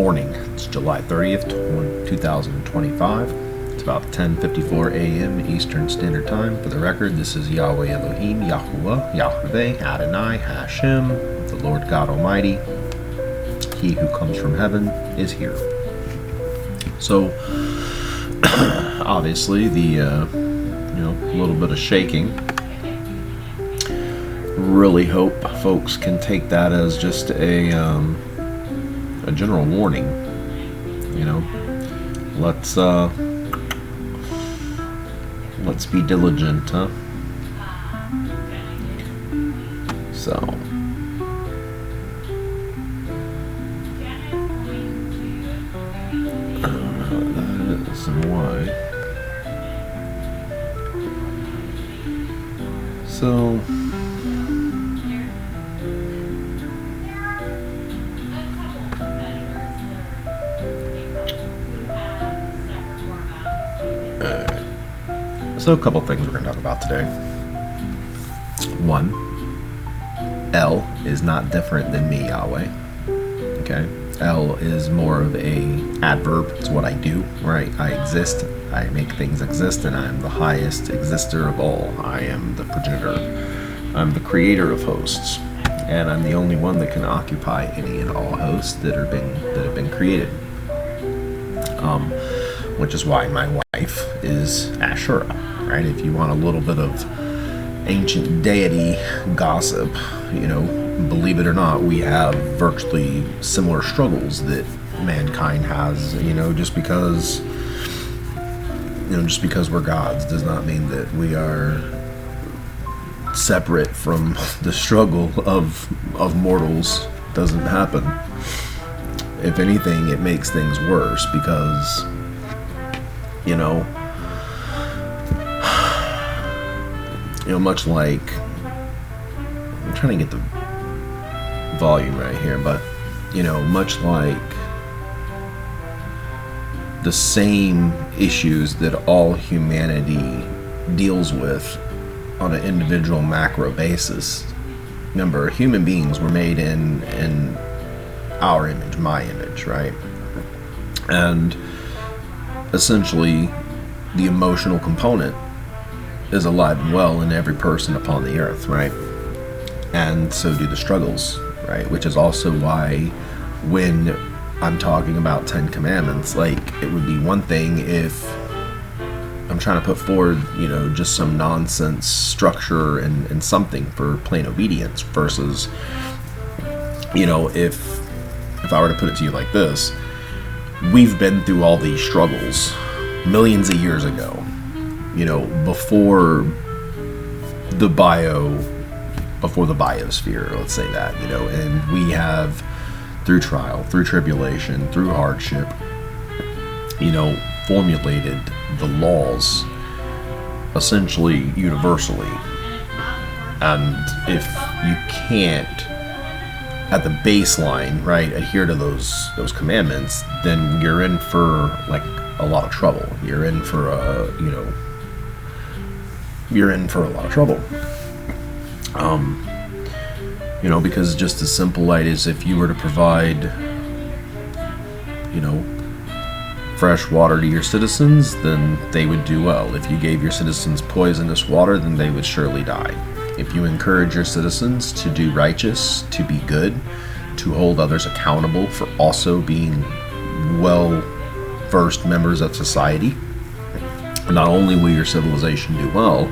morning. It's July 30th, 2025. It's about 10:54 a.m. Eastern Standard Time. For the record, this is Yahweh Elohim, Yahuwah, Yahweh, Adonai, Hashem, the Lord God Almighty. He who comes from heaven is here. So, obviously, the little bit of shaking. Really hope folks can take that as just a general warning. Let's be diligent, huh? So. I don't know what that is and why. So. So a couple things we're going to talk about today. One, El is not different than me, Yahweh. Okay? El is more of a adverb. It's what I do, right? I exist. I make things exist, and I am the highest exister of all. I am the progenitor. I'm the creator of hosts, and I'm the only one that can occupy any and all hosts that have been created. Which is why my wife is Asherah, right? If you want a little bit of ancient deity gossip, believe it or not, we have virtually similar struggles that mankind has. Just because we're gods does not mean that we are separate from the struggle of mortals. Doesn't happen. If anything, it makes things worse because much like, I'm trying to get the volume right here, but much like the same issues that all humanity deals with on an individual macro basis. Remember, human beings were made in our image, my image, right? And essentially, the emotional component is alive and well in every person upon the earth, right? And so do the struggles, right? Which is also why when I'm talking about 10 Commandments, it would be one thing if I'm trying to put forward, just some nonsense structure and something for plain obedience versus, if I were to put it to you like this, we've been through all these struggles millions of years ago, before the biosphere, let's say that, and we have, through trial, through tribulation, through hardship, formulated the laws essentially universally. And if you can't, at the baseline, right, adhere to those commandments, then you're in for a lot of trouble. You're in for a lot of trouble. Because just as simple as if you were to provide, fresh water to your citizens, then they would do well. If you gave your citizens poisonous water, then they would surely die. If you encourage your citizens to do righteous, to be good, to hold others accountable for also being well-versed members of society, not only will your civilization do well,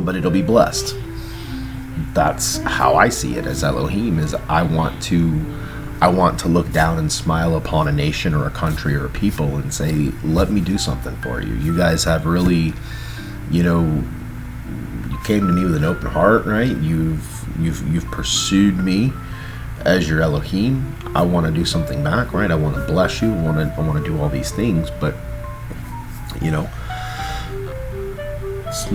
but it'll be blessed. That's how I see it as Elohim, is I want to look down and smile upon a nation or a country or a people and say, let me do something for you. You guys have really, you came to me with an open heart, right? You've pursued me as your Elohim. I want to do something back, right? I want to bless you. I want to do all these things, but it's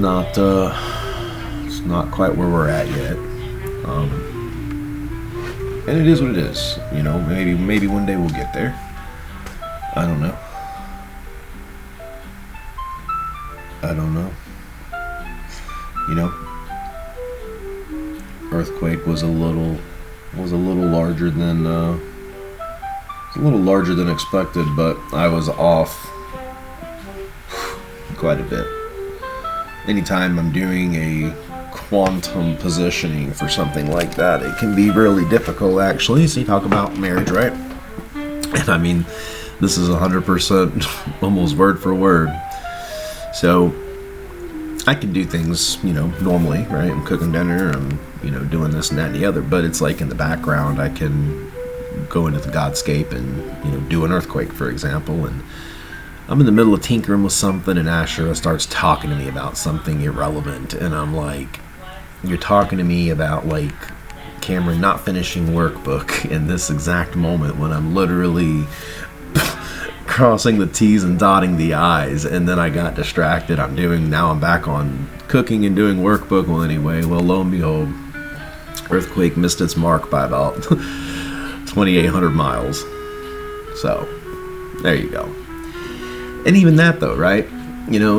not quite where we're at yet. And it is what it is. Maybe one day we'll get there. I don't know. Earthquake was a little larger than a little larger than expected, but I was off quite a bit. Anytime I'm doing a quantum positioning for something like that, it can be really difficult, actually. So you talk about marriage, right? And I mean, this is 100% almost word for word. So I can do things, normally, right? I'm cooking dinner, I'm, doing this and that and the other, but it's like in the background, I can go into the Godscape and, do an earthquake, for example, and I'm in the middle of tinkering with something, and Asherah starts talking to me about something irrelevant, and I'm like, you're talking to me about, like, Cameron not finishing workbook in this exact moment when I'm literally crossing the T's and dotting the I's, and then I got distracted. Now I'm back on cooking and doing workbook. Well, anyway, lo and behold, earthquake missed its mark by about 2,800 miles. So, there you go. And even that, though, right?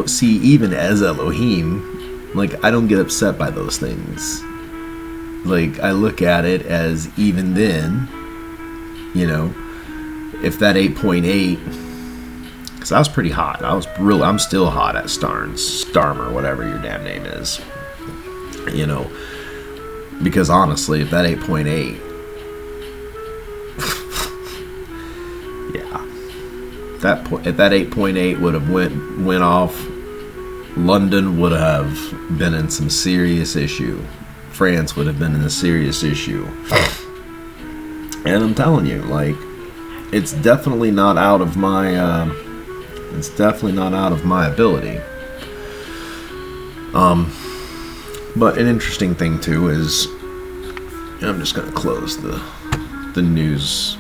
See, even as Elohim, like, I don't get upset by those things. Like, I look at it as even then, if that 8.8, because I was pretty hot. I'm still hot at Starmer, whatever your damn name is. Because honestly, if that 8.8, if that 8.8 would have went off, London would have been in some serious issue. France would have been in a serious issue. And I'm telling you, like, it's definitely not out of my ability. But an interesting thing too is, I'm just gonna close the news,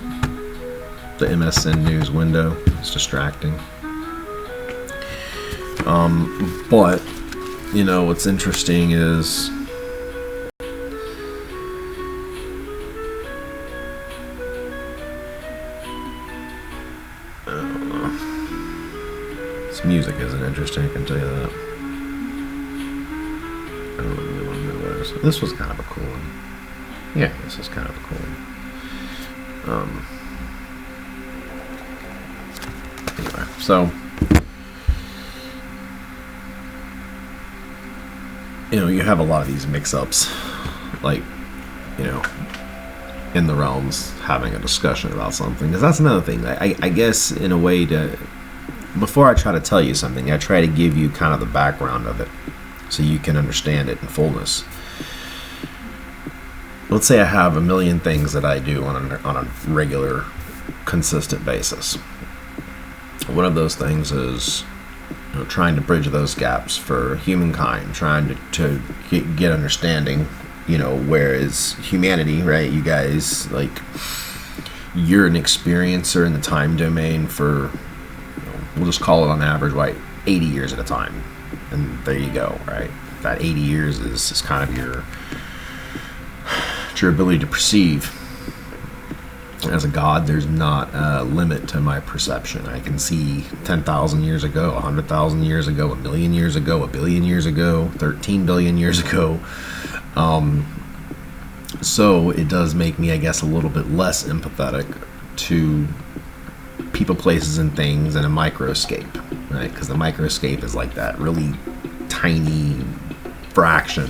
the MSN news window. It's distracting. But what's interesting is, this music isn't interesting, I can tell you that. I don't really want to know this. This was kind of a cool one. Yeah, this is kind of a cool one. Anyway, so you have a lot of these mix-ups, like, in the realms, having a discussion about something, because that's another thing. I guess, in a way, before I try to tell you something, I try to give you kind of the background of it, so you can understand it in fullness. Let's say I have a million things that I do on a regular, consistent basis. One of those things is trying to bridge those gaps for humankind, trying to get understanding, whereas humanity, right, you guys, like, you're an experiencer in the time domain for, we'll just call it on average, 80 years at a time. And there you go, right? That 80 years is kind of your ability to perceive. As a god, there's not a limit to my perception. I can see 10,000 years ago, 100,000 years ago, 1,000,000 years ago, 1,000,000,000 years ago, 13 billion years ago. So it does make me, I guess, a little bit less empathetic to people, places, and things in a microscape, right? Because the microscape is like that really tiny fraction.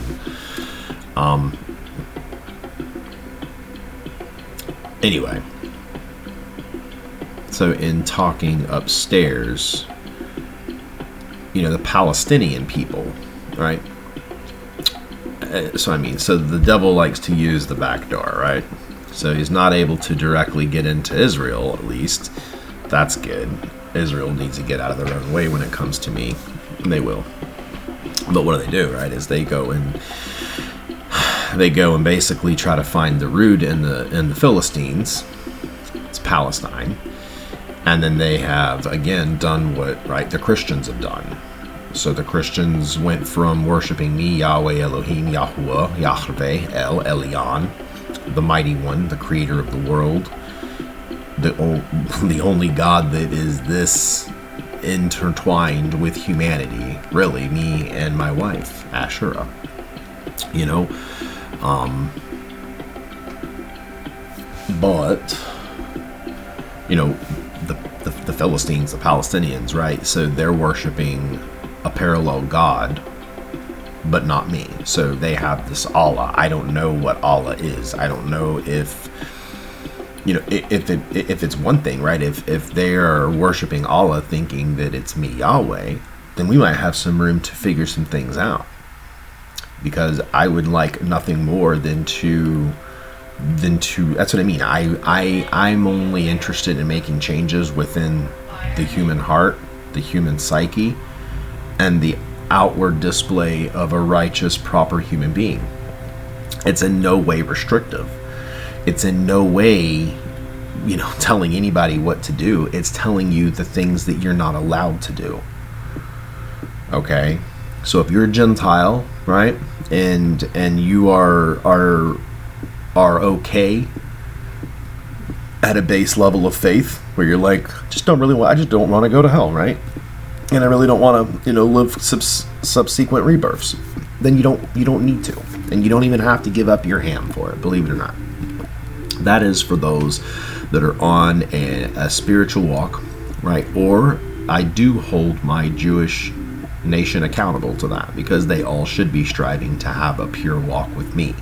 Anyway, so in talking upstairs, the Palestinian people, right? So the devil likes to use the back door, right? So he's not able to directly get into Israel, at least. That's good. Israel needs to get out of their own way when it comes to me. And they will. But what do, right, is they go and basically try to find the root in the Philistines. It's Palestine. And then they have, again, done what, right, the Christians have done. So the Christians went from worshiping me, Yahweh, Elohim, Yahuwah, Yahweh, El Elyon, the mighty one, the creator of the world, the only God that is this intertwined with humanity, really, me and my wife, Asherah. But you know, the Philistines, the Palestinians, right? So they're worshiping a parallel God, but not me. So they have this Allah. I don't know what Allah is. I don't know if, you know, if it's one thing, right? If they are worshiping Allah thinking that it's me, Yahweh, then we might have some room to figure some things out. Because I would like nothing more than to that's what I mean. I'm only interested in making changes within the human heart, the human psyche, and the outward display of a righteous, proper human being. It's in no way restrictive. It's in no way, you know, telling anybody what to do. It's telling you the things that you're not allowed to do. Okay? So if you're a Gentile, right, and you are okay at a base level of faith where you're like, I just don't want to go to hell, right? And I really don't want to, you know, live subsequent rebirths. Then you don't need to, and you don't even have to give up your ham for it, believe it or not. That is for those that are on a spiritual walk, right? Or I do hold my Jewish nation accountable to that, because they all should be striving to have a pure walk with me.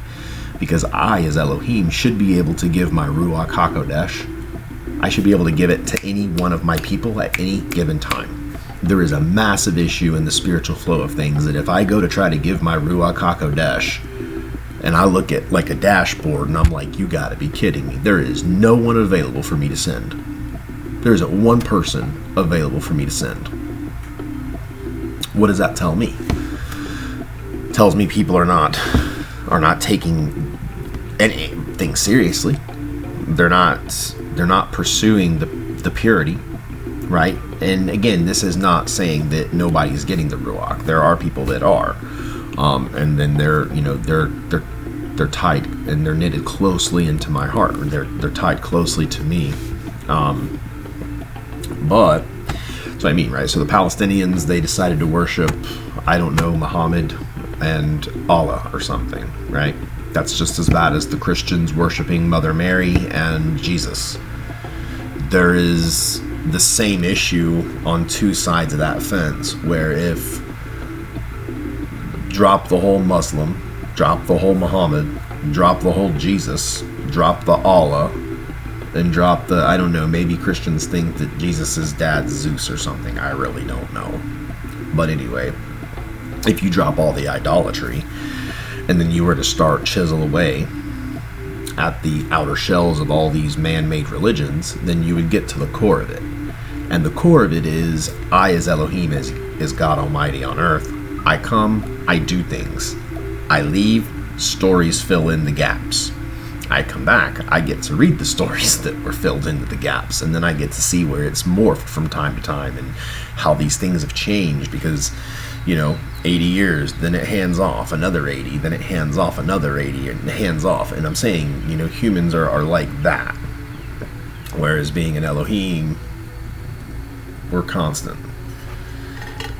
Because I, as Elohim, should be able to give my Ruach HaKodesh. I should be able to give it to any one of my people at any given time. There is a massive issue in the spiritual flow of things that if I go to try to give my Ruach HaKodesh, and I look at like a dashboard and I'm like, you gotta be kidding me. There is no one available for me to send. There isn't one person available for me to send. What does that tell me? It tells me people are not taking anything seriously. They're not pursuing the purity, right? And again, this is not saying that nobody's getting the Ruach. There are people that are, and then they're tied and they're knitted closely into my heart. They're tied closely to me. But so I mean, right? So the Palestinians, they decided to worship, I don't know, Muhammad and Allah or something, right? That's just as bad as the Christians worshiping Mother Mary and Jesus. There is the same issue on two sides of that fence, where if drop the whole Muslim, drop the whole Muhammad, drop the whole Jesus, drop the Allah, and drop the, I don't know, maybe Christians think that Jesus' dad's Zeus or something. I really don't know. But anyway, if you drop all the idolatry, and then you were to start chisel away at the outer shells of all these man-made religions, then you would get to the core of it. And the core of it is, I as Elohim, is God Almighty on earth. I come, I do things. I leave, stories fill in the gaps. I come back, I get to read the stories that were filled into the gaps, and then I get to see where it's morphed from time to time and how these things have changed, because, you know, 80 years, then it hands off another 80, then it hands off another 80, and hands off. And I'm saying, you know, humans are like that. Whereas being an Elohim, we're constant.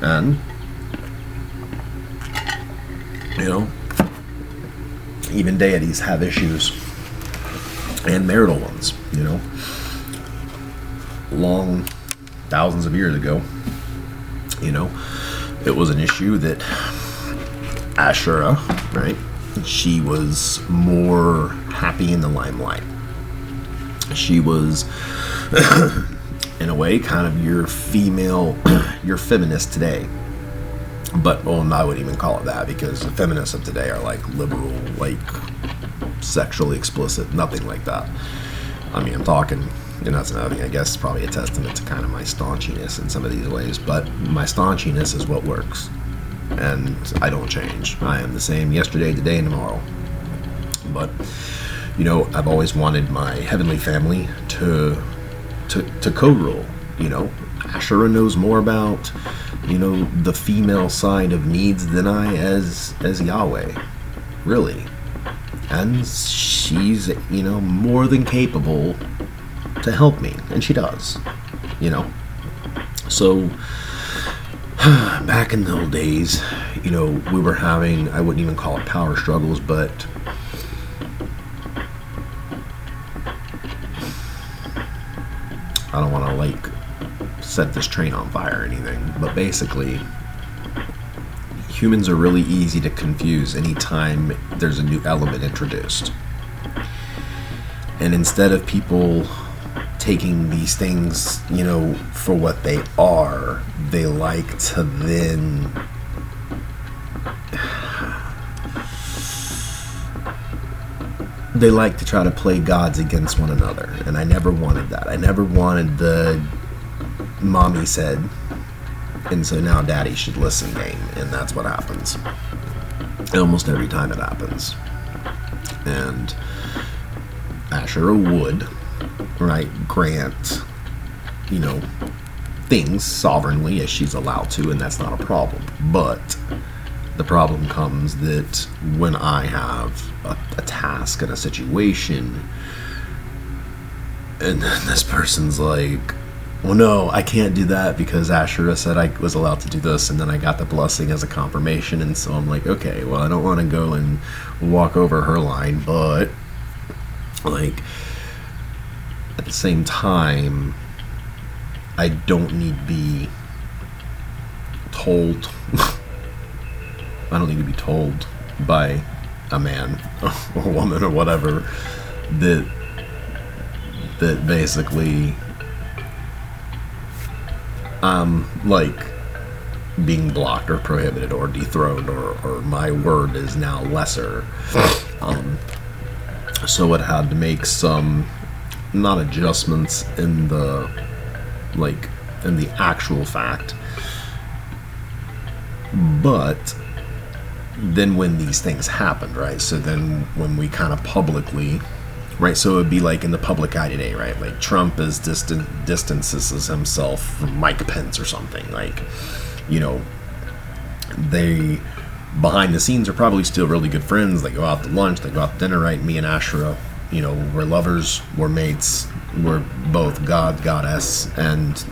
And, you know, even deities have issues, and marital ones, you know. Long, thousands of years ago, you know, it was an issue that Asherah, right, she was more happy in the limelight. She was, in a way, kind of your feminist today. But, well, I wouldn't even call it that, because the feminists of today are like liberal, like sexually explicit, nothing like that. I mean, I'm talking, you know, that's another thing, I guess, probably a testament to kind of my staunchiness in some of these ways, but my staunchiness is what works, and I don't change. I am the same yesterday, today, and tomorrow. But, you know, I've always wanted my heavenly family to co-rule, you know. Asherah knows more about, you know, the female side of needs than I as Yahweh, really. And she's, you know, more than capable to help me, and she does, you know. So back in the old days, you know, we were having, I wouldn't even call it power struggles, but I don't want to like set this train on fire or anything, but basically humans are really easy to confuse anytime there's a new element introduced. And instead of people taking these things, for what they are, they like to then try to play gods against one another. And I never wanted that. I never wanted the mommy said, and so now daddy should listen game. And that's what happens. Almost every time it happens. And Asherah would, right, grant, things sovereignly as she's allowed to, and that's not a problem. But the problem comes that when I have a task and a situation, and then this person's like, well, no, I can't do that because Asherah said I was allowed to do this, and then I got the blessing as a confirmation, and so I'm like, okay, well, I don't want to go and walk over her line, but like at the same time, I don't need to be told I don't need to be told by a man or a woman or whatever that basically like being blocked or prohibited or dethroned or my word is now lesser. So it had to make some, not adjustments in the actual fact, but then when these things happened, right? So then when we kind of publicly, right? So it would be like in the public eye today, right? Like Trump is distances himself from Mike Pence or something. Like, they behind the scenes are probably still really good friends. They go out to lunch, they go out to dinner, right? Me and Asherah, we're lovers, we're mates, we're both God, goddess, and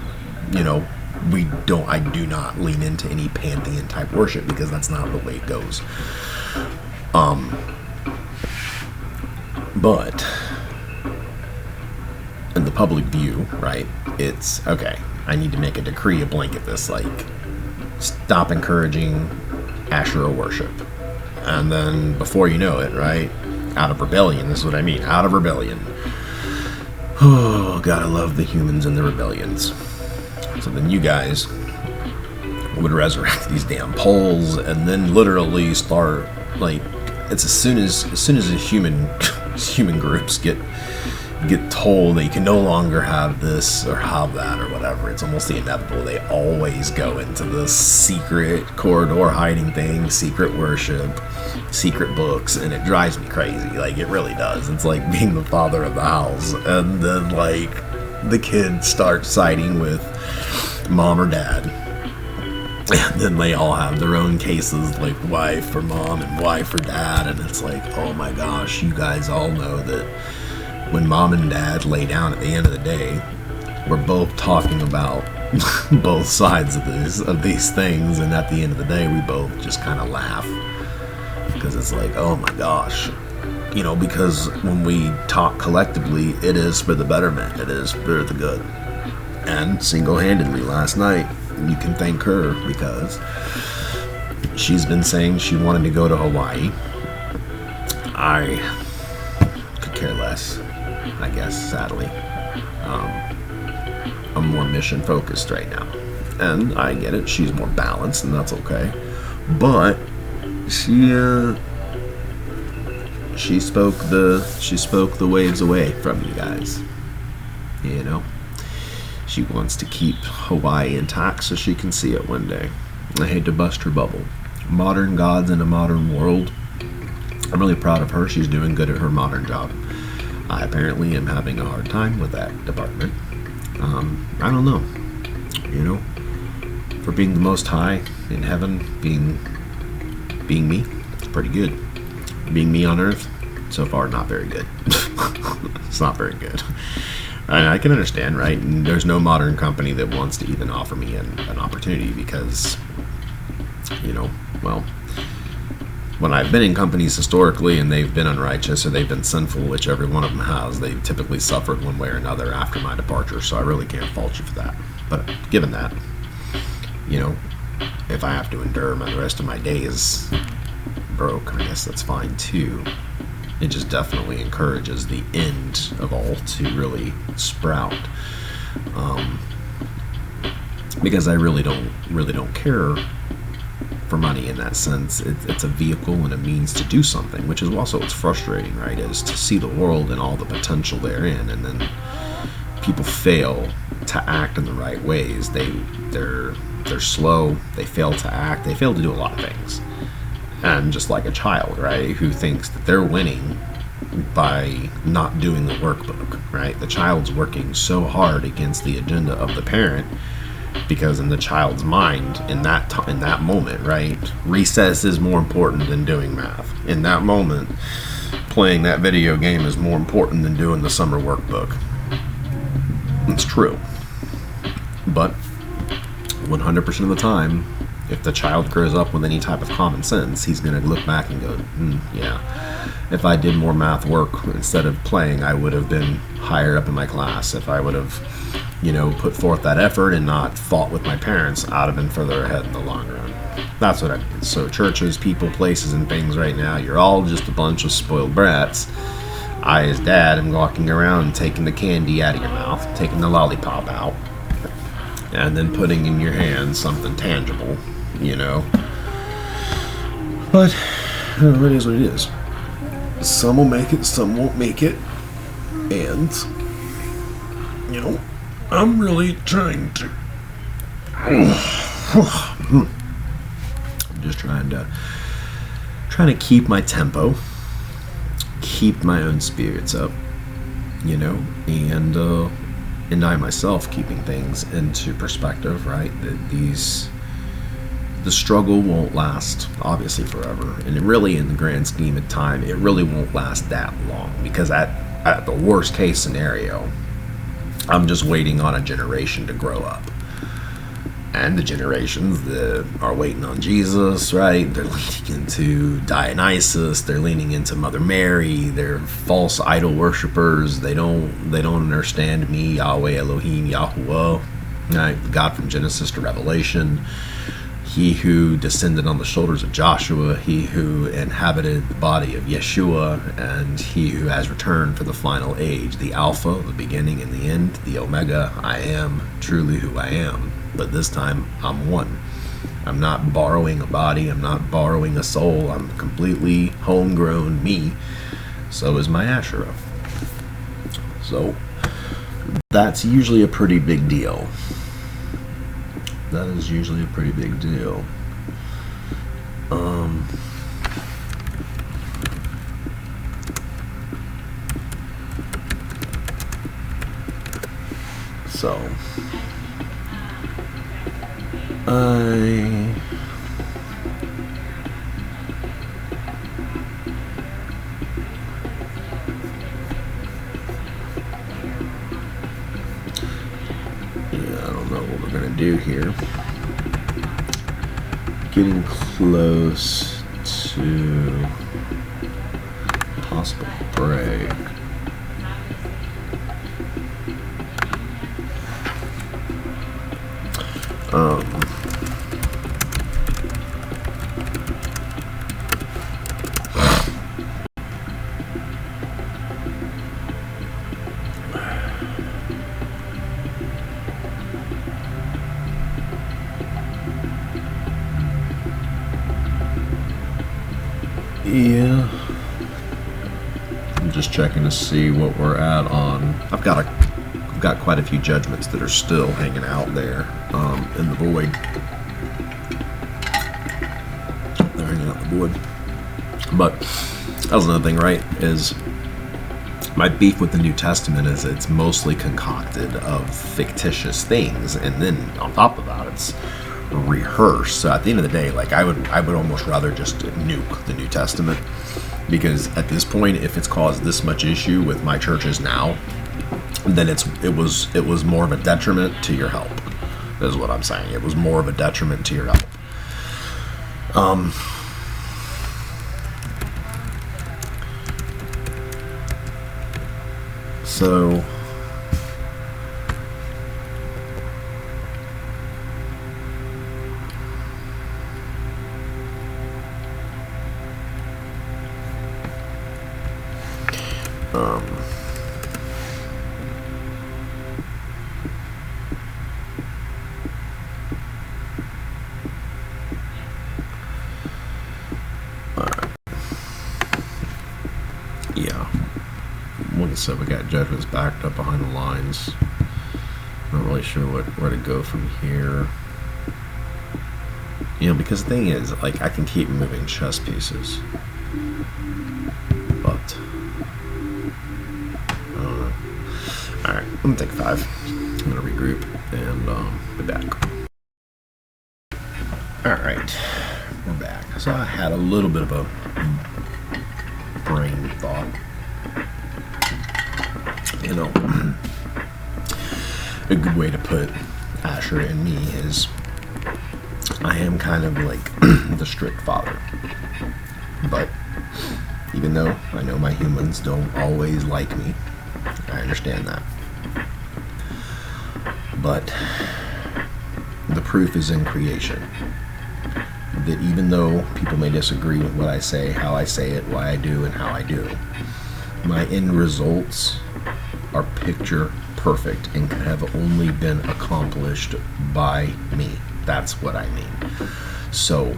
I do not lean into any pantheon type worship because that's not the way it goes. But in the public view, right, it's okay, I need to make a decree, a blanket this, like, stop encouraging Asherah worship. And then before you know it, right, out of rebellion, this is what I mean, out of rebellion. Oh, gotta love the humans and the rebellions. So then you guys would resurrect these damn poles and then literally start, like, it's as soon as the human groups get told they can no longer have this or have that or whatever, it's almost the inevitable. They always go into this secret corridor hiding thing, secret worship, secret books, and it drives me crazy. Like, it really does. It's like being the father of the house, and then like the kids start siding with mom or dad, and then they all have their own cases, like wife for mom and wife for dad, and it's like, oh my gosh, you guys all know that when mom and dad lay down at the end of the day, we're both talking about both sides of these things, and at the end of the day we both just kind of laugh because it's like, oh my gosh, because when we talk collectively, it is for the betterment, it is for the good. And single-handedly last night, you can thank her because she's been saying she wanted to go to Hawaii. I could care less, I guess, sadly. I'm more mission focused right now, and I get it, she's more balanced, and that's okay. But she spoke the waves away from you guys. She wants to keep Hawaii intact so she can see it one day. I hate to bust her bubble. Modern gods in a modern world. I'm really proud of her. She's doing good at her modern job. I apparently am having a hard time with that department. I don't know. For being the Most High in heaven, being me, it's pretty good. Being me on earth, so far, not very good. It's not very good. And I can understand, right? And there's no modern company that wants to even offer me an opportunity because, when I've been in companies historically and they've been unrighteous or they've been sinful, which every one of them has, they've typically suffered one way or another after my departure. So I really can't fault you for that. But given that, you know, if I have to endure the rest of my days broke, I guess that's fine too. It just definitely encourages the end of all to really sprout, because I really don't care for money in that sense. It's a vehicle and a means to do something, which is also what's frustrating, right? Is to see the world and all the potential therein, and then people fail to act in the right ways. They're slow. They fail to act. They fail to do a lot of things. And just like a child, right, who thinks that they're winning by not doing the workbook, right? The child's working so hard against the agenda of the parent because in the child's mind, in that moment, right, recess is more important than doing math. In that moment, playing that video game is more important than doing the summer workbook. It's true. But 100% of the time, if the child grows up with any type of common sense, he's going to look back and go, yeah, if I did more math work instead of playing, I would have been higher up in my class. If I would have, put forth that effort and not fought with my parents, I'd have been further ahead in the long run. That's what I mean. So churches, people, places, and things right now, you're all just a bunch of spoiled brats. I, as dad, am walking around taking the candy out of your mouth, taking the lollipop out, and then putting in your hand something tangible, But it is what it is. Some will make it, some won't make it. And, I'm really trying to... I'm just trying to keep my tempo, keep my own spirits up, and I myself keeping things into perspective, right? That the struggle won't last, obviously, forever. And it really, in the grand scheme of time, it really won't last that long. Because at the worst case scenario, I'm just waiting on a generation to grow up. And the generations that are waiting on Jesus, right? They're leaning into Dionysus. They're leaning into Mother Mary. They're false idol worshippers. They don't understand me, Yahweh, Elohim, Yahuwah, right? God from Genesis to Revelation. He who descended on the shoulders of Joshua, he who inhabited the body of Yeshua, and he who has returned for the final age, the Alpha, the beginning and the end, the Omega. I am truly who I am. But this time, I'm one. I'm not borrowing a body. I'm not borrowing a soul. I'm completely homegrown me. So is my Asherah. So that's usually a pretty big deal. That is usually a pretty big deal. So I don't know what we're gonna do here. Getting close to possible break. Yeah, I'm just checking to see what we're at on. I've got quite a few judgments that are still hanging out there in the void. They're hanging out in the void. But that was another thing, right? Is my beef with the New Testament is it's mostly concocted of fictitious things, and then on top of that, it's rehearsed. So at the end of the day, like I would almost rather just nuke the New Testament, because at this point, if it's caused this much issue with my churches now, then it was more of a detriment to your help. Is what I'm saying. It was more of a detriment to your help. So yeah, like I said, we got judgments backed up behind the lines. Not really sure where to go from here. Because the thing is, like, I can keep moving chess pieces, but I don't know. Alright, I'm gonna take 5. I'm gonna regroup and be back. Alright, we're back. So I had a little bit of a brain thought. A good way to put Asherah and me is I am kind of like the strict father. But even though I know my humans don't always like me, I understand that. But the proof is in creation. That even though people may disagree with what I say, how I say it, why I do, and how I do, my end results are picture perfect and could have only been accomplished by me. That's what I mean. So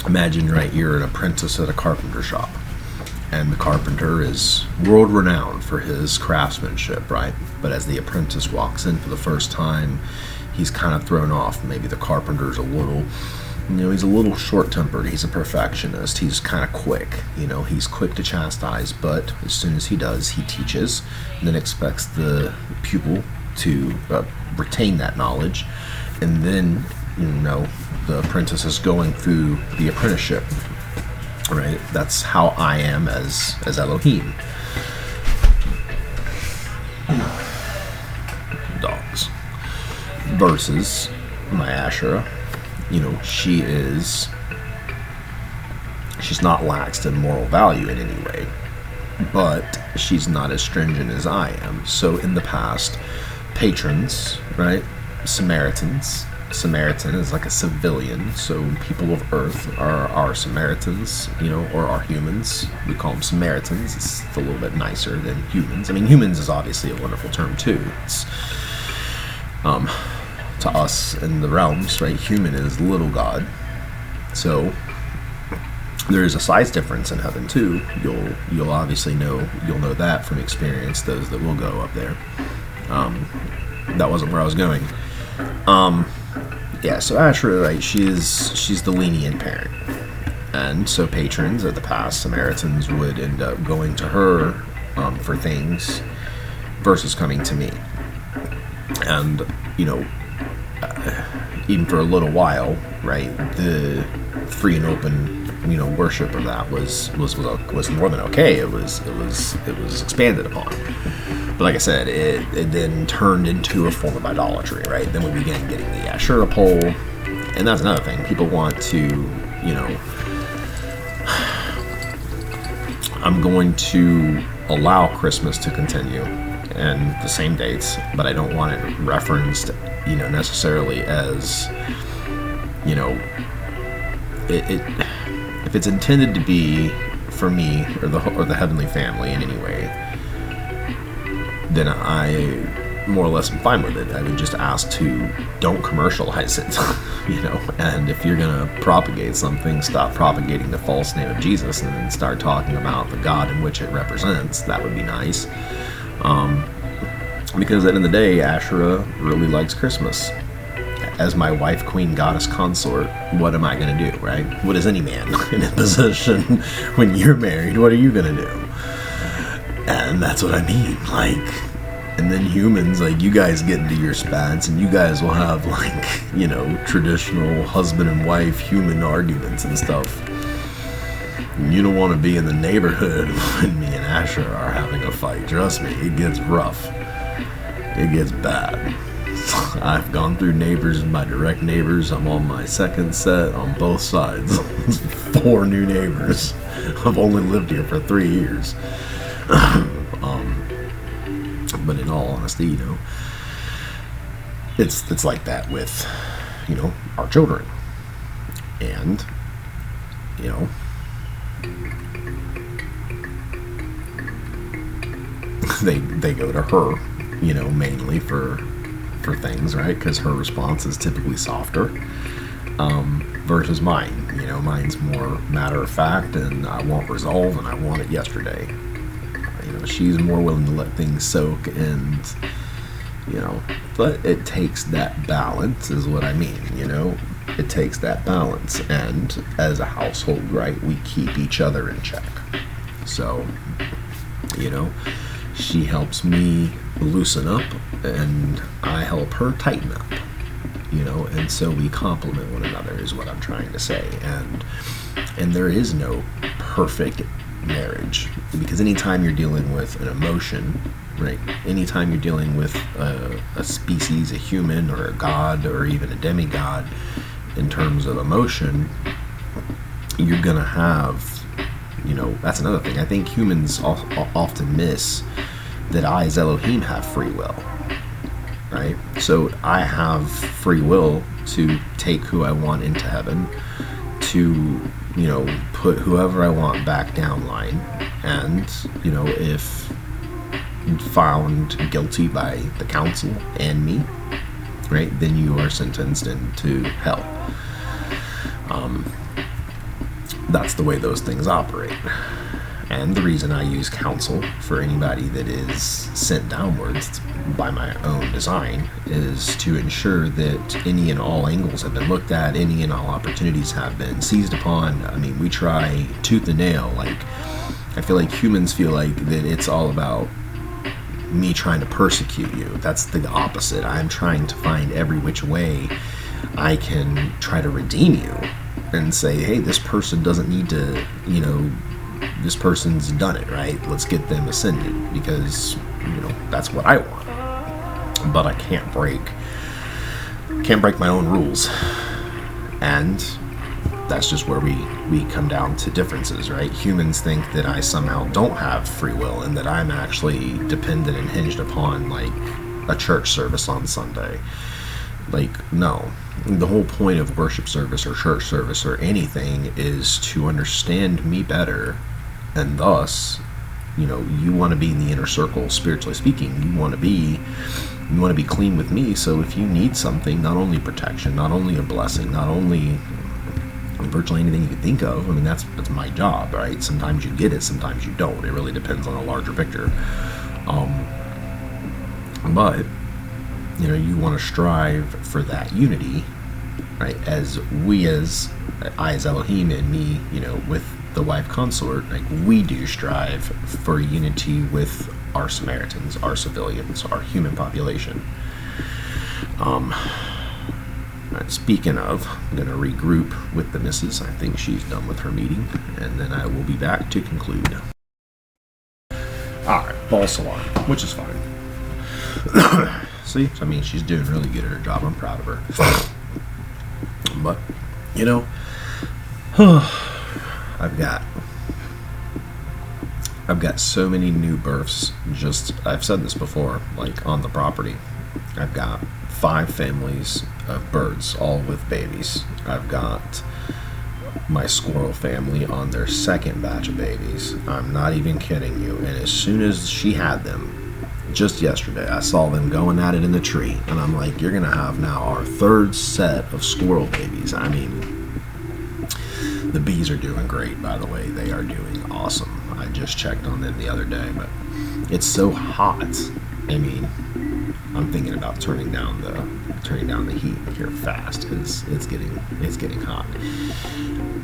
imagine, right, you're an apprentice at a carpenter shop, and the carpenter is world renowned for his craftsmanship, right? But as the apprentice walks in for the first time, he's kind of thrown off. Maybe the carpenter's he's a little short-tempered. He's a perfectionist. He's kind of quick. He's quick to chastise, but as soon as he does, he teaches and then expects the pupil to retain that knowledge. And then, the apprentice is going through the apprenticeship, right? That's how I am as Elohim. Dogs. Versus my Asherah. She's not laxed in moral value in any way, but she's not as stringent as I am. So in the past, patrons, right? Samaritan is like a civilian, so people of earth are Samaritans, or are humans. We call them Samaritans. It's a little bit nicer than humans. I mean, humans is obviously a wonderful term too. It's to us in the realms, right? Human is little God. So there is a size difference in heaven too. You'll obviously know that from experience, those that will go up there. That wasn't where I was going. So Asherah, right, she's the lenient parent. And so patrons of the past, Samaritans, would end up going to her for things versus coming to me. And, even for a little while, right, the free and open, worship of that was more than okay. It was expanded upon. But like I said, it then turned into a form of idolatry, right? Then we began getting the Asherah pole, and that's another thing. People want to, I'm going to allow Christmas to continue and the same dates, but I don't want it referenced, necessarily as, if it's intended to be for me or the heavenly family in any way, then I more or less am fine with it. I would just ask to don't commercialize it, and if you're going to propagate something, stop propagating the false name of Jesus and then start talking about the God in which it represents. That would be nice. Because at the end of the day, Asherah really likes Christmas. As my wife, queen, goddess, consort, what am I going to do, right? What is any man in a position when you're married? What are you going to do? And that's what I mean. And then humans, you guys get into your spats and you guys will have, traditional husband and wife human arguments and stuff. And you don't want to be in the neighborhood when me and Asherah are having a fight. Trust me, it gets rough. It gets bad. I've gone through neighbors, my direct neighbors. I'm on my second set on both sides. 4 new neighbors. I've only lived here for 3 years. But in all honesty, it's like that with, our children. And, they go to her, mainly for things, right? Because her response is typically softer, versus mine. Mine's more matter of fact, and I want resolve, and I want it yesterday. She's more willing to let things soak, and but it takes that balance, is what I mean. It takes that balance, and as a household, right, we keep each other in check. So, she helps me loosen up, and I help her tighten up. And so we complement one another, is what I'm trying to say. And there is no perfect marriage, because anytime you're dealing with an emotion, right, anytime you're dealing with a species, a human, or a god, or even a demigod, in terms of emotion, you're gonna have, that's another thing. I think humans often miss that I, as Elohim, have free will. Right? So I have free will to take who I want into heaven, to, put whoever I want back down line, and, if found guilty by the council and me, right, then you are sentenced into hell. That's the way those things operate. And the reason I use counsel for anybody that is sent downwards by my own design is to ensure that any and all angles have been looked at, any and all opportunities have been seized upon. I mean, we try tooth and nail. Like, I feel like humans feel like that it's all about me trying to persecute you. That's the opposite. I'm trying to find every which way I can try to redeem you and say, hey, this person doesn't need to, this person's done it, right? Let's get them ascended, because that's what I want. But I can't break my own rules, and that's just where we come down to differences, right? Humans think that I somehow don't have free will, and that I'm actually dependent and hinged upon, like, a church service on Sunday. Like, no. The whole point of worship service or church service or anything is to understand me better, and thus, you want to be in the inner circle, spiritually speaking. You want to be clean with me. So if you need something, not only protection, not only a blessing, not only virtually anything you can think of, I mean, that's my job, right? Sometimes you get it, sometimes you don't. It really depends on a larger picture. But you want to strive for that unity, right? As I as Elohim, and me, with the wife consort, like, we do strive for unity with our Samaritans, our civilians, our human population. Speaking of, I'm going to regroup with the missus. I think she's done with her meeting, and then I will be back to conclude. Alright, ball salon, which is fine. See, I mean, she's doing really good at her job. I'm proud of her. But, I've got so many new births. I've said this before, like, on the property. I've got 5 families of birds, all with babies. I've got my squirrel family on their second batch of babies. I'm not even kidding you. And as soon as she had them, just yesterday, I saw them going at it in the tree, and I'm like, you're gonna have now our 3rd set of squirrel babies. I mean, the bees are doing great, by the way. They are doing awesome. I just checked on them the other day, but it's so hot. I mean, I'm thinking about turning down the heat here fast, because it's getting hot.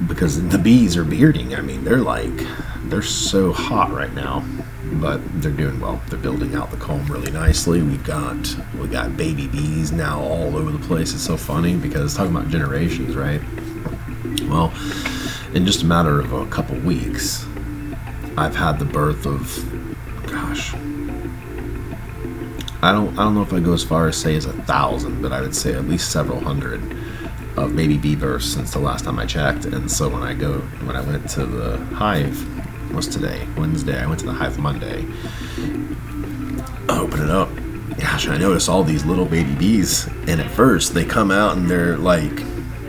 Because the bees are bearding. I mean, they're so hot right now. But they're doing well. They're building out the comb really nicely. We got baby bees now all over the place. It's so funny, because talking about generations, right? Well, in just a matter of a couple weeks, I've had the birth of, gosh, I don't know if I go as far as say as 1,000, but I would say at least several hundred of baby bee births since the last time I checked. And so when I went to the hive, what's today? Wednesday. I went to the hive Monday. I open it up. Gosh, I notice all these little baby bees, and at first they come out and they're like,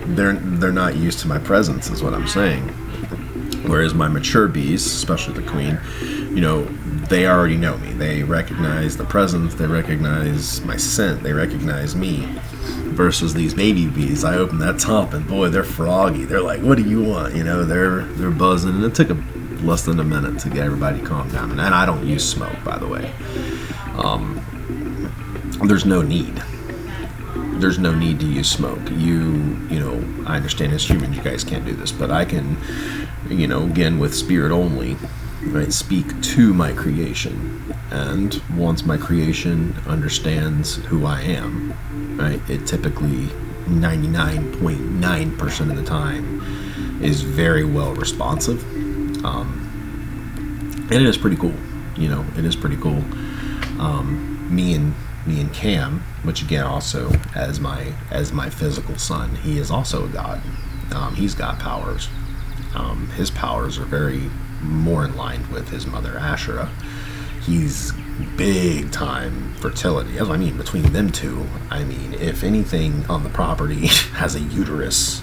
they're not used to my presence, is what I'm saying. Whereas my mature bees, especially the queen, they already know me. They recognize the presence. They recognize my scent. They recognize me. Versus these baby bees, I open that top and boy, they're froggy. They're like, "What do you want?" They're buzzing. And it took less than a minute to get everybody calmed down. And I don't use smoke, by the way. There's no need. There's no need to use smoke. I understand as human, you guys can't do this, but I can, again with spirit only, right, speak to my creation. And once my creation understands who I am, right, it typically 99.9% of the time is very well responsive. And it is pretty cool. It is pretty cool. Me and Cam, which again also as my physical son, he is also a god. He's got powers. His powers are very more in line with his mother Asherah. He's big time fertility. Between them two, if anything on the property has a uterus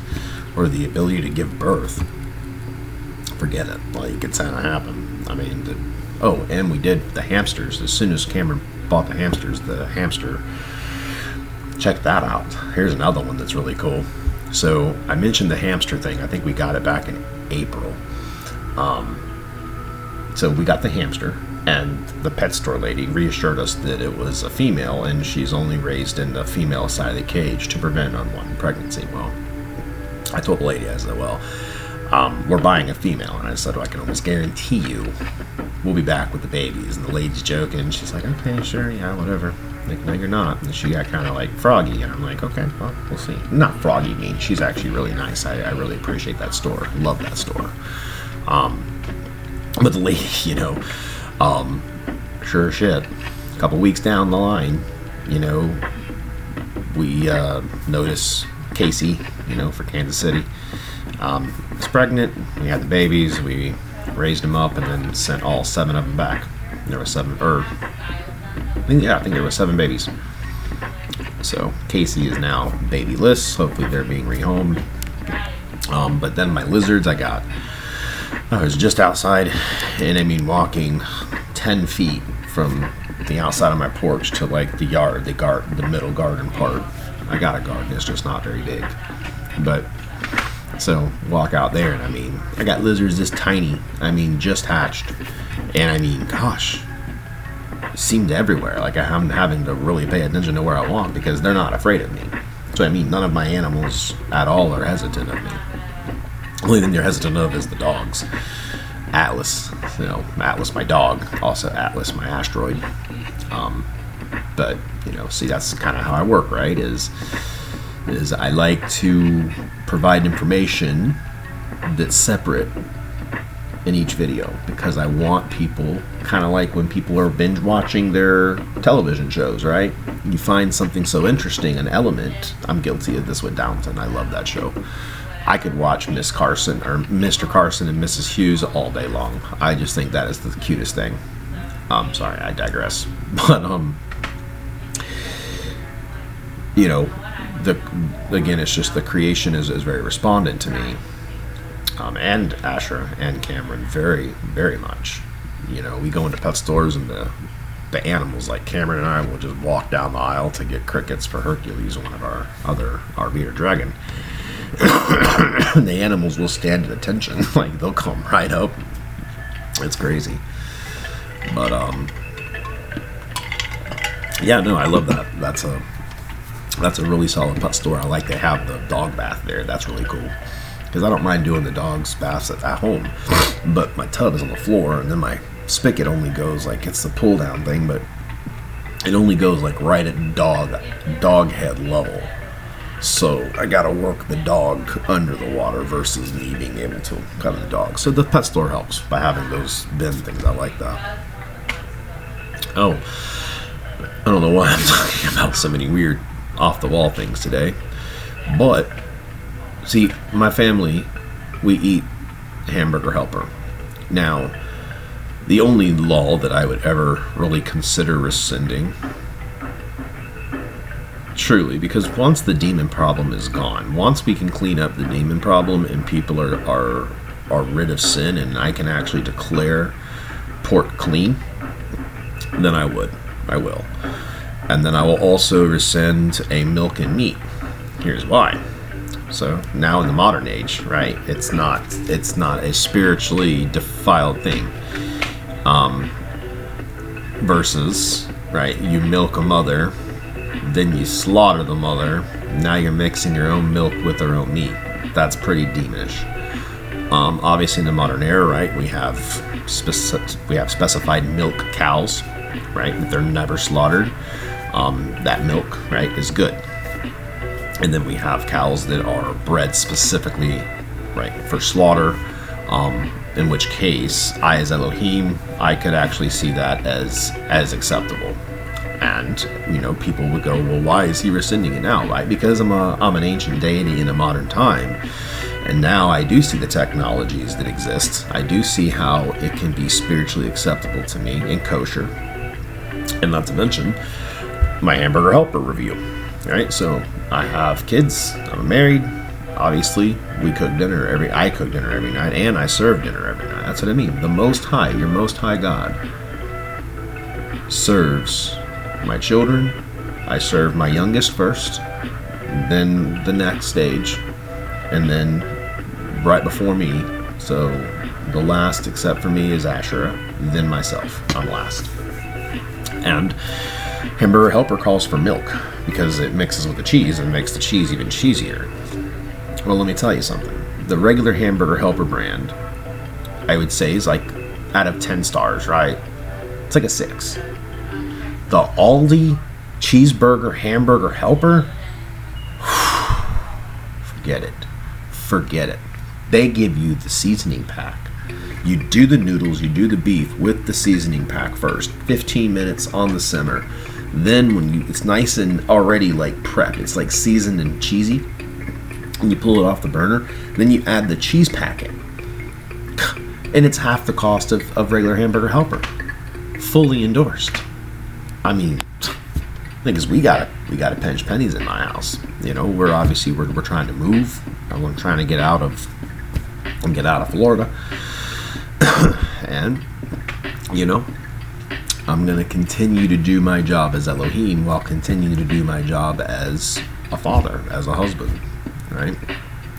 or the ability to give birth, forget it. Like, it's gonna happen. And we did the hamsters. As soon as Cameron bought the hamster, check that out. Here's another one that's really cool. So I mentioned the hamster thing. I think we got it back in April. So we got the hamster, and the pet store lady reassured us that it was a female, and she's only raised in the female side of the cage to prevent unwanted pregnancy. Well, I told the lady, I said, well, we're buying a female, and I said, I can almost guarantee you we'll be back with the babies. And the lady's joking. She's like, okay, sure, yeah, whatever. Like, no, you're not. And she got kind of like froggy, and I'm like, okay, well, we'll see. Not froggy mean. She's actually really nice. I really appreciate that store. Love that store. But the lady, sure as shit, a couple weeks down the line, we notice Casey, for Kansas City, was pregnant. We had the babies. We raised them up and then sent all 7 of them back. There were 7, I think there were 7 babies. So Casey is now babyless. Hopefully they're being rehomed. But then my lizards, I was just outside, and walking 10 feet from the outside of my porch to like the yard, the middle garden part. I got a garden, it's just not very big. But so walk out there, and I got lizards this tiny, just hatched, and gosh, seemed everywhere. Like, I'm having to really pay attention to where I walk because they're not afraid of me. So none of my animals at all are hesitant of me. The only thing they're hesitant of is the dogs. Atlas, Atlas my dog, also Atlas my asteroid. But see, that's kind of how I work, right? Is I like to provide information that's separate in each video, because I want people, kind of like when people are binge watching their television shows, right? You find something so interesting, an element. I'm guilty of this with Downton. I love that show. I could watch Miss Carson or Mr. Carson and Mrs. Hughes all day long. I just think that is the cutest thing. Sorry, I digress. But again, it's just the creation is very respondent to me, and Asherah and Cameron very, very much. We go into pet stores, and the animals, like Cameron and I, will just walk down the aisle to get crickets for Hercules, one of our bearded dragon. The animals will stand at attention. Like, they'll come right up. It's crazy. But I love that. That's a really solid pet store. I like to have the dog bath there. That's really cool, because I don't mind doing the dog's baths at home, but my tub is on the floor, and then my spigot only goes, like, it's the pull down thing, but it only goes like right at dog head level. So I gotta work the dog under the water versus me being able to cover the dog. So the pet store helps by having those bin things. I like that. Oh, I don't know why I'm talking about so many weird off-the-wall things today. But, see, my family, we eat Hamburger Helper. Now, The only law that I would ever really consider rescinding, truly, because once the demon problem is gone, once we can clean up the demon problem and people are rid of sin, and I can actually declare pork clean, then I will. And then I will also rescind a milk and meat. Here's why. So now in the modern age, right, it's not a spiritually defiled thing. Versus, right, you milk a mother, then you slaughter the mother, now you're mixing your own milk with their own meat. That's pretty demonish. Obviously in the modern era, right, we have specified milk cows, right, that they're never slaughtered. That milk, right, is good. And then we have cows that are bred specifically, right, for slaughter, in which case, I as Elohim, I could actually see that as acceptable. And, people would go, well, why is he rescinding it now? Right? Because I'm an ancient deity in a modern time. And now I do see the technologies that exist. I do see how it can be spiritually acceptable to me and kosher. And not to mention my hamburger helper review. Right? So I have kids. I'm married. Obviously, I cook dinner every night, and I serve dinner every night. That's what I mean. The Most High, your Most High God, serves my children. I serve my youngest first, then the next stage, and then right before me. So the last, except for me, is Asherah, then myself. I'm last. And hamburger helper calls for milk because it mixes with the cheese and makes the cheese even cheesier. Well, let me tell you something. The regular hamburger helper brand, I would say, is like out of 10 stars, right? It's like a 6. The Aldi cheeseburger hamburger helper, forget it. They give you the seasoning pack. You do the noodles, you do the beef with the seasoning pack first. 15 minutes on the simmer. Then it's nice and already like prepped. It's like seasoned and cheesy. And you pull it off the burner. Then you add the cheese packet. And it's half the cost of regular hamburger helper. Fully endorsed. I mean, the thing is, we gotta pinch pennies in my house. We're trying to move. I'm trying to get out of Florida. And I'm gonna continue to do my job as Elohim while continuing to do my job as a father, as a husband, right?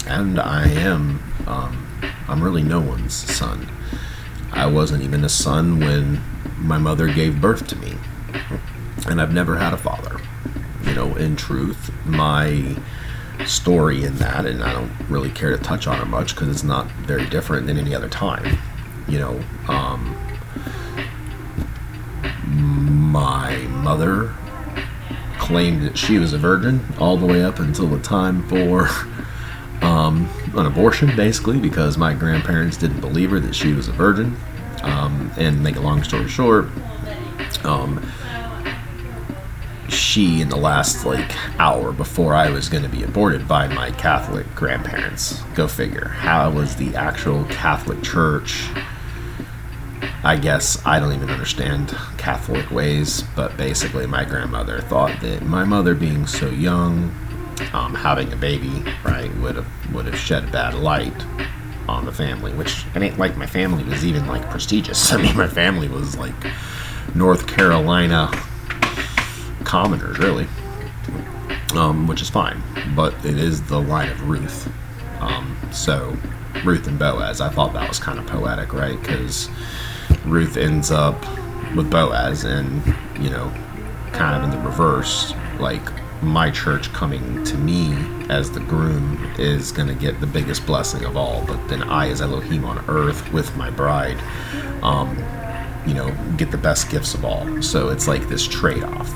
And I'm really no one's son. I wasn't even a son when my mother gave birth to me. And I've never had a father. In truth, my story in that, and I don't really care to touch on it much because it's not very different than any other time. My mother claimed that she was a virgin all the way up until the time for an abortion, basically, because my grandparents didn't believe her that she was a virgin. And make a long story short, she, in the last hour before I was going to be aborted by my Catholic grandparents, go figure, how was the actual Catholic Church? I guess I don't even understand Catholic ways, but basically my grandmother thought that my mother being so young, having a baby, right, would have shed bad light on the family, which it ain't like my family was even prestigious. I mean, my family was North Carolina commoners, really, which is fine, but it is the line of Ruth. So Ruth and Boaz, I thought that was kind of poetic, right? Because Ruth ends up with Boaz, and kind of in the reverse, my church coming to me as the groom is going to get the biggest blessing of all, but then I as Elohim on earth with my bride get the best gifts of all. So it's this trade-off.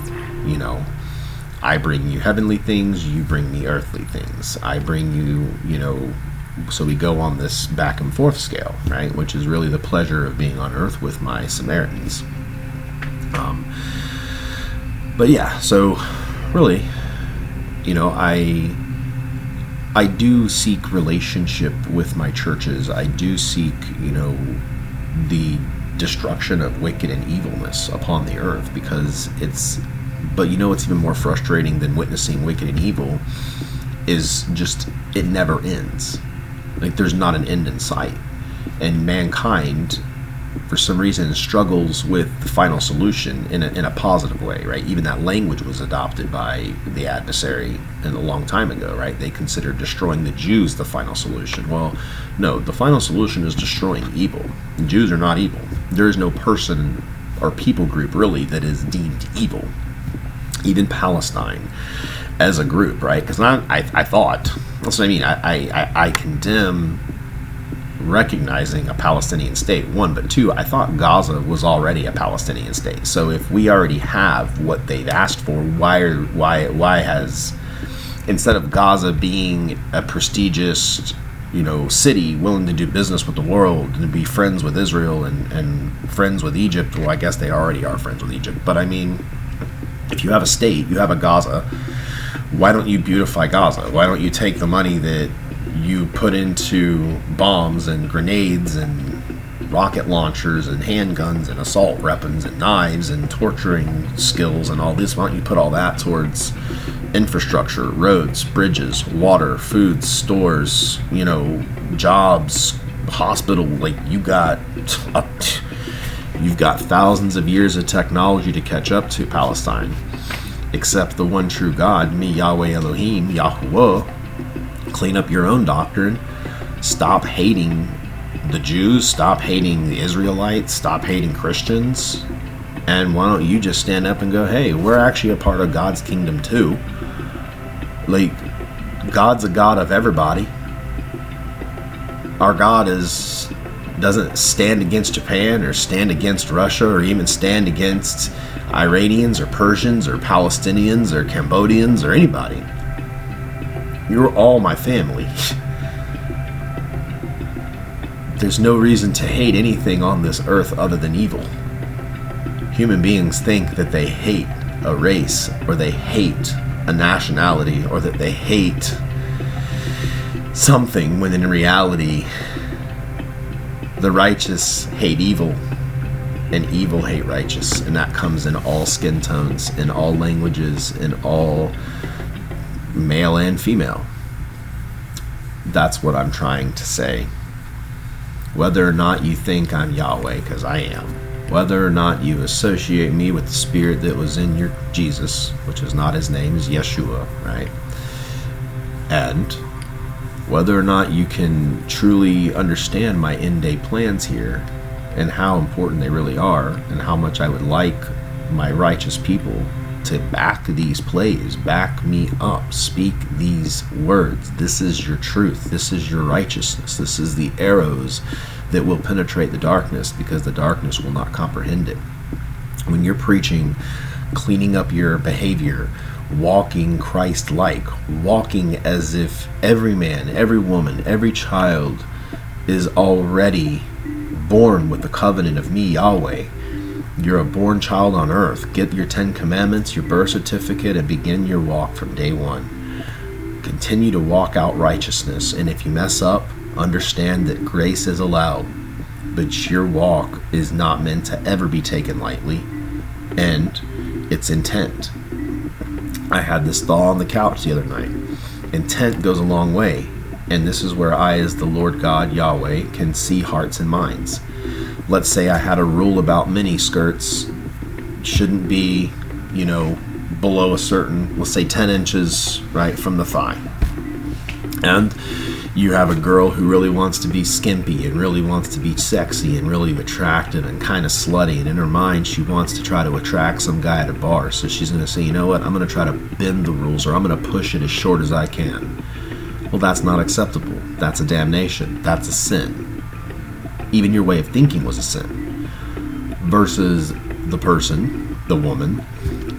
I bring you heavenly things, you bring me earthly things. I bring you, so we go on this back and forth scale, right? Which is really the pleasure of being on earth with my Samaritans. But yeah, so really, I do seek relationship with my churches. I do seek, the destruction of wicked and evilness upon the earth, because but you know what's even more frustrating than witnessing wicked and evil is just it never ends. Like, there's not an end in sight, and mankind for some reason struggles with the final solution in a positive way, right? Even that language was adopted by the adversary a long time ago, right? They considered destroying the Jews the final solution. Well, no, the final solution is destroying evil. The Jews are not evil. There is no person or people group really that is deemed evil. Even Palestine as a group, right? Because I thought, that's what I mean. I condemn recognizing a Palestinian state, one, but two, I thought Gaza was already a Palestinian state. So if we already have what they've asked for, why has, instead of Gaza being a prestigious, city willing to do business with the world and be friends with Israel and friends with Egypt, well, I guess they already are friends with Egypt, but I mean, if you have a state, you have a Gaza, why don't you beautify Gaza? Why don't you take the money that you put into bombs and grenades and rocket launchers and handguns and assault weapons and knives and torturing skills and all this, why don't you put all that towards infrastructure, roads, bridges, water, food, stores, jobs, hospital? Like, you've got thousands of years of technology to catch up to, Palestine. Except the one true God, me, Yahweh Elohim, Yahweh. Clean up your own doctrine. Stop hating the Jews. Stop hating the Israelites. Stop hating Christians. And why don't you just stand up and go, hey, we're actually a part of God's kingdom too. Like, God's a God of everybody. Our God doesn't stand against Japan or stand against Russia or even stand against Iranians or Persians or Palestinians or Cambodians or anybody. You're all my family. There's no reason to hate anything on this earth other than evil. Human beings think that they hate a race, or they hate a nationality, or that they hate something, when in reality, the righteous hate evil, and evil hate righteous. And that comes in all skin tones, in all languages, in all male and female. That's what I'm trying to say. Whether or not you think I'm Yahweh, because I am, whether or not you associate me with the spirit that was in your Jesus, which is not his name, is Yeshua, right? And whether or not you can truly understand my end-day plans here and how important they really are, and how much I would like my righteous people to back these plays, back me up, speak these words. This is your truth. This is your righteousness. This is the arrows that will penetrate the darkness, because the darkness will not comprehend it. When you're preaching, cleaning up your behavior, walking Christ-like, walking as if every man, every woman, every child is already born with the covenant of me, Yahweh. You're a born child on earth. Get your 10 commandments, your birth certificate, and begin your walk from day one. Continue to walk out righteousness, and if you mess up, understand that grace is allowed, but your walk is not meant to ever be taken lightly, and it's intent. I had this thought on the couch the other night. Intent goes a long way, and this is where I, as the Lord God, Yahweh, can see hearts and minds. Let's say I had a rule about mini skirts shouldn't be, below a certain, let's say 10 inches, right, from the thigh. And you have a girl who really wants to be skimpy and really wants to be sexy and really attractive and kind of slutty, and in her mind she wants to try to attract some guy at a bar. So she's going to say, you know what, I'm going to try to bend the rules, or I'm going to push it as short as I can. Well, that's not acceptable. That's a damnation. That's a sin. Even your way of thinking was a sin. Versus the person, the woman,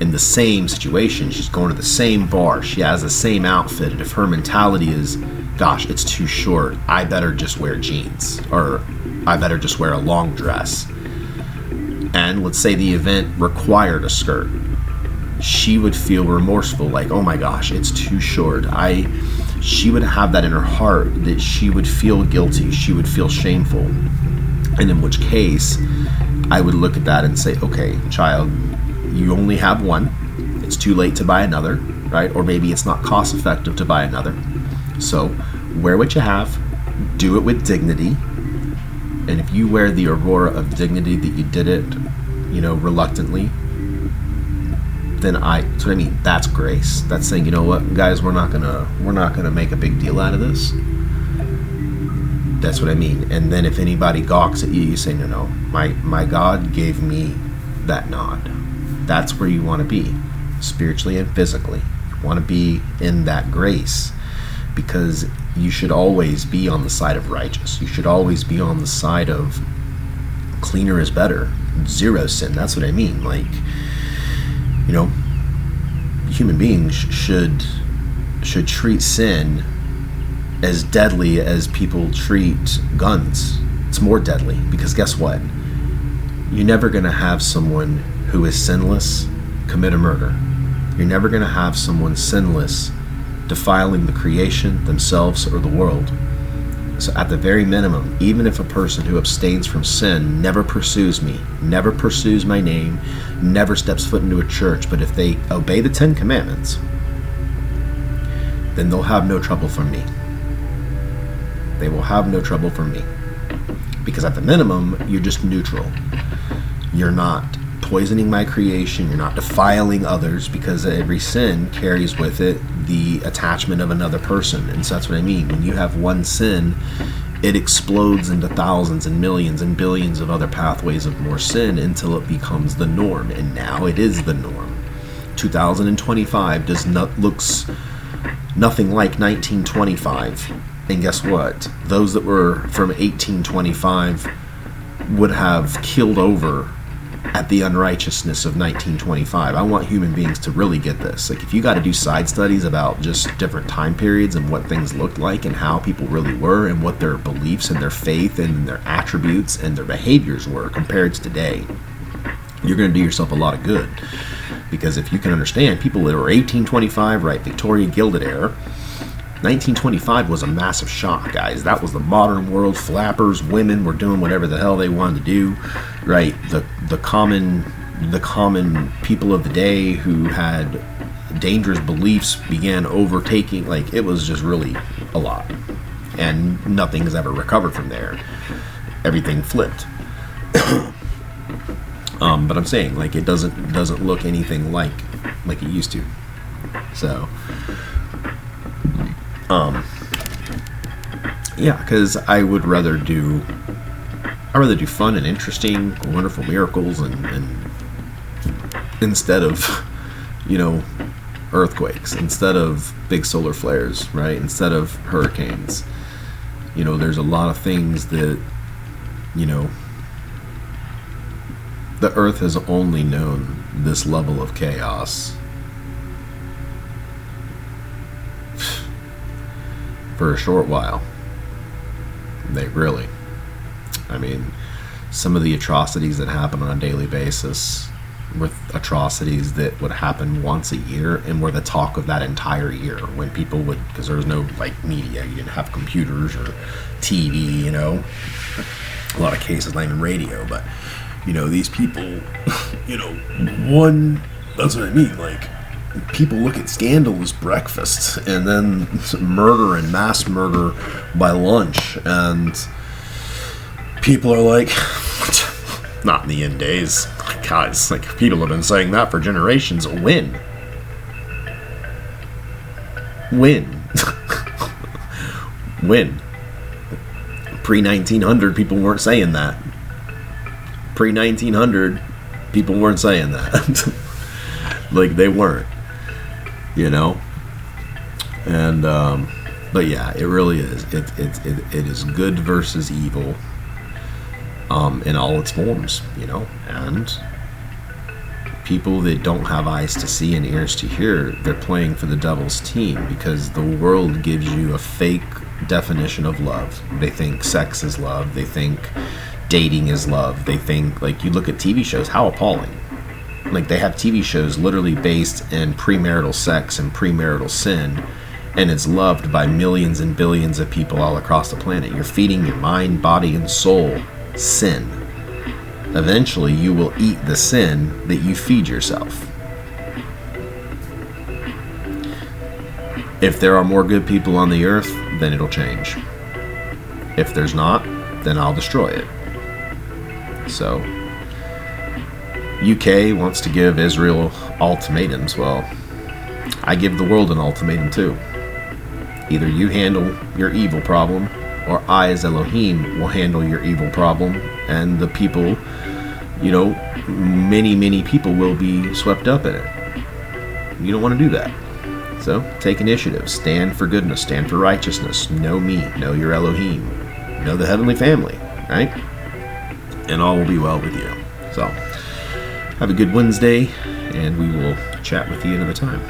in the same situation, she's going to the same bar, she has the same outfit, and if her mentality is, gosh, it's too short, I better just wear jeans, or I better just wear a long dress. And let's say the event required a skirt. She would feel remorseful, like, oh my gosh, it's too short. She would have that in her heart, that she would feel guilty, she would feel shameful. And in which case, I would look at that and say, okay, child, you only have one. It's too late to buy another, right? Or maybe it's not cost effective to buy another. So wear what you have, do it with dignity. And if you wear the aurora of dignity that you did it, reluctantly, then that's what I mean. That's grace. That's saying, you know what, guys, we're not gonna make a big deal out of this. That's what I mean. And then if anybody gawks at you, you say, no, my God gave me that nod. That's where you want to be, spiritually and physically. You want to be in that grace, because you should always be on the side of righteous. You should always be on the side of cleaner is better, zero sin. That's what I mean. Like, human beings should treat sin as deadly as people treat guns. It's more deadly, because guess what? You're never going to have someone who is sinless commit a murder. You're never going to have someone sinless defiling the creation, themselves, or the world. So at the very minimum, even if a person who abstains from sin never pursues me, never pursues my name, never steps foot into a church, but if they obey the 10 Commandments, then they'll have no trouble from me. They will have no trouble from me. Because at the minimum, you're just neutral. You're not poisoning my creation. You're not defiling others, because every sin carries with it the attachment of another person. And so that's what I mean. When you have one sin, it explodes into thousands and millions and billions of other pathways of more sin until it becomes the norm. And now it is the norm. 2025 looks nothing like 1925. And guess what? Those that were from 1825 would have killed over at the unrighteousness of 1925. I want human beings to really get this. Like, if you got to do side studies about just different time periods and what things looked like and how people really were and what their beliefs and their faith and their attributes and their behaviors were compared to today, you're going to do yourself a lot of good. Because if you can understand, people that were 1825, right, Victorian Gilded Era, 1925 was a massive shock, guys. That was the modern world. Flappers, women were doing whatever the hell they wanted to do, right? The common people of the day who had dangerous beliefs began overtaking. Like, it was just really a lot, and nothing has ever recovered from there. Everything flipped. But I'm saying, like, it doesn't look anything like it used to. So. Yeah, because I would rather do fun and interesting, wonderful miracles, and instead of, earthquakes, instead of big solar flares, right? Instead of hurricanes. There's a lot of things that, the earth has only known this level of chaos for a short while. Some of the atrocities that happen on a daily basis were atrocities that would happen once a year and were the talk of that entire year, when people would, because there was no media, you didn't have computers or TV, a lot of cases not even radio, but these people, that's what I mean, people look at scandal as breakfast, and then murder and mass murder by lunch, and people are like, not in the end days. Guys, people have been saying that for generations. When? When? Pre-1900, people weren't saying that. Pre-1900, people weren't saying that. They weren't. And but yeah, it really is. It is good versus evil, in all its forms, and people that don't have eyes to see and ears to hear, they're playing for the devil's team, because the world gives you a fake definition of love. They think sex is love. They think dating is love. They think, you look at TV shows, how appalling. They have TV shows literally based in premarital sex and premarital sin, and it's loved by millions and billions of people all across the planet. You're feeding your mind, body, and soul sin. Eventually, you will eat the sin that you feed yourself. If there are more good people on the earth, then it'll change. If there's not, then I'll destroy it. So, UK wants to give Israel ultimatums. Well, I give the world an ultimatum too. Either you handle your evil problem, or I as Elohim will handle your evil problem, and the people, many people will be swept up in it. You don't want to do that. So take initiative, stand for goodness, stand for righteousness, know me, know your Elohim, know the heavenly family, right? And all will be well with you. So have a good Wednesday, and we will chat with you another time.